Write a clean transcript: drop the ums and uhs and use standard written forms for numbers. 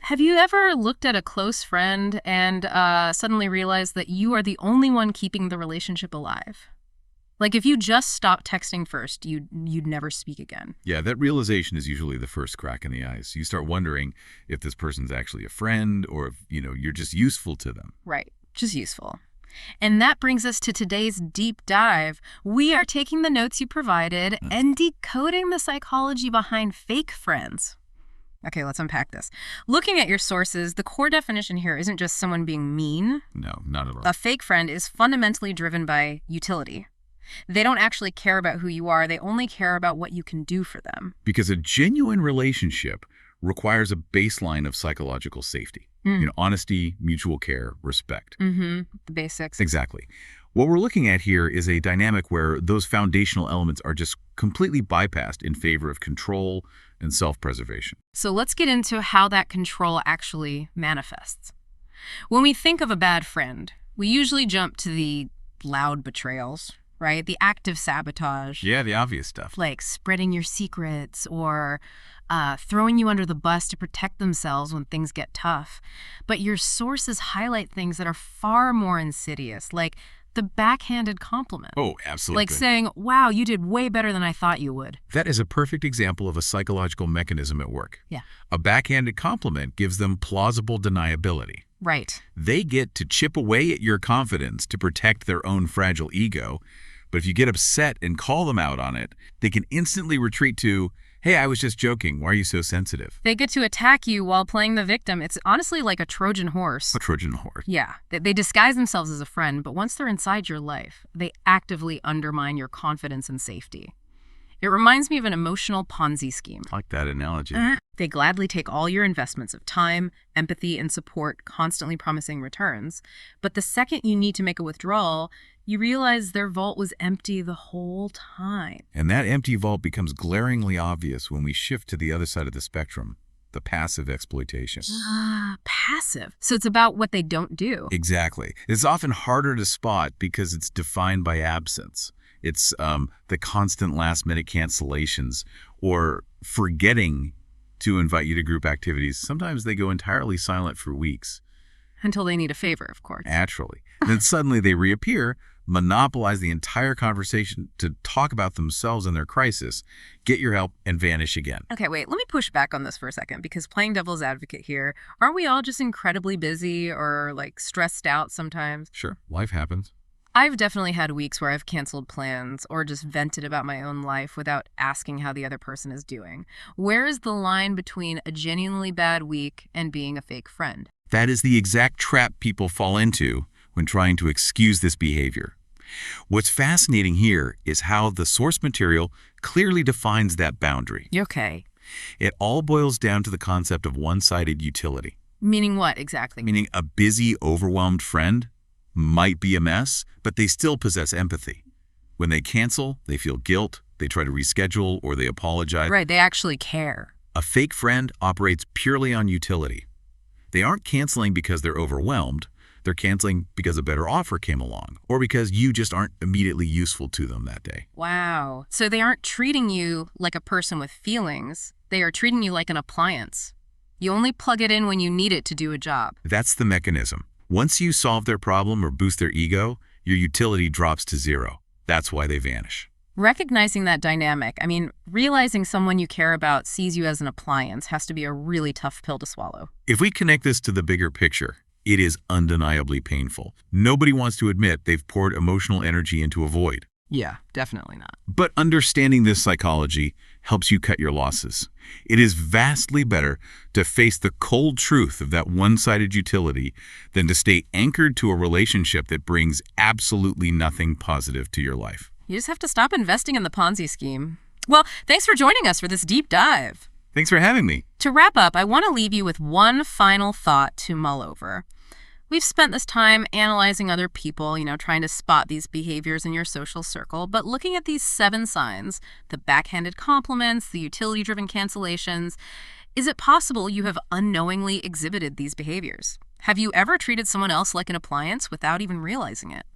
Have you ever looked at a close friend and suddenly realized that you are the only one keeping the relationship alive? Like if you just stopped texting first, you'd never speak again. Yeah, that realization is usually the first crack in the ice. You start wondering if this person's actually a friend or if, you're just useful to them. Right. Just useful. And that brings us to today's deep dive. We are taking the notes you provided and decoding the psychology behind fake friends. Okay, let's unpack this. Looking at your sources, the core definition here isn't just someone being mean. No, not at all. A fake friend is fundamentally driven by utility. They don't actually care about who you are. They only care about what you can do for them. Because a genuine relationship requires a baseline of psychological safety. Honesty, mutual care, respect. The basics. Exactly. What we're looking at here is a dynamic where those foundational elements are just completely bypassed in favor of control and self-preservation. So let's get into how that control actually manifests. When we think of a bad friend, we usually jump to the loud betrayals, right? The active sabotage. Yeah, the obvious stuff. Like spreading your secrets or throwing you under the bus to protect themselves when things get tough. But your sources highlight things that are far more insidious, like the backhanded compliment. Oh, absolutely. Like saying, wow, you did way better than I thought you would. That is a perfect example of a psychological mechanism at work. Yeah. A backhanded compliment gives them plausible deniability. Right. They get to chip away at your confidence to protect their own fragile ego. But if you get upset and call them out on it, they can instantly retreat to, hey, I was just joking. Why are you so sensitive? They get to attack you while playing the victim. It's honestly like a Trojan horse. A Trojan horse. Yeah. They disguise themselves as a friend, but once they're inside your life, they actively undermine your confidence and safety. It reminds me of an emotional Ponzi scheme. I like that analogy. They gladly take all your investments of time, empathy, and support, constantly promising returns. But the second you need to make a withdrawal, you realize their vault was empty the whole time. And that empty vault becomes glaringly obvious when we shift to the other side of the spectrum, the passive exploitation. Passive. So it's about what they don't do. Exactly. It's often harder to spot because it's defined by absence. It's the constant last-minute cancellations or forgetting to invite you to group activities. Sometimes they go entirely silent for weeks. Until they need a favor, of course. Naturally. Then suddenly they reappear, monopolize the entire conversation to talk about themselves and their crisis, get your help, and vanish again. Okay, wait, let me push back on this for a second, because playing devil's advocate here, aren't we all just incredibly busy or like stressed out sometimes? Sure, life happens. I've definitely had weeks where I've canceled plans or just vented about my own life without asking how the other person is doing. Where is the line between a genuinely bad week and being a fake friend? That is the exact trap people fall into when trying to excuse this behavior. What's fascinating here is how the source material clearly defines that boundary. Okay. It all boils down to the concept of one-sided utility. Meaning what exactly? Meaning a busy, overwhelmed friend might be a mess, but they still possess empathy. When they cancel, they feel guilt, they try to reschedule, or they apologize. Right, they actually care. A fake friend operates purely on utility. They aren't canceling because they're overwhelmed. They're canceling because a better offer came along, or because you just aren't immediately useful to them that day. Wow. So they aren't treating you like a person with feelings. They are treating you like an appliance. You only plug it in when you need it to do a job. That's the mechanism. Once you solve their problem or boost their ego, your utility drops to zero. That's why they vanish. Recognizing that dynamic, realizing someone you care about sees you as an appliance has to be a really tough pill to swallow. If we connect this to the bigger picture, it is undeniably painful. Nobody wants to admit they've poured emotional energy into a void. Yeah, definitely not. But understanding this psychology helps you cut your losses. It is vastly better to face the cold truth of that one-sided utility than to stay anchored to a relationship that brings absolutely nothing positive to your life. You just have to stop investing in the Ponzi scheme. Well, thanks for joining us for this deep dive. Thanks for having me. To wrap up, I want to leave you with one final thought to mull over. We've spent this time analyzing other people, trying to spot these behaviors in your social circle, but looking at these 7 signs, the backhanded compliments, the utility-driven cancellations, is it possible you have unknowingly exhibited these behaviors? Have you ever treated someone else like an appliance without even realizing it?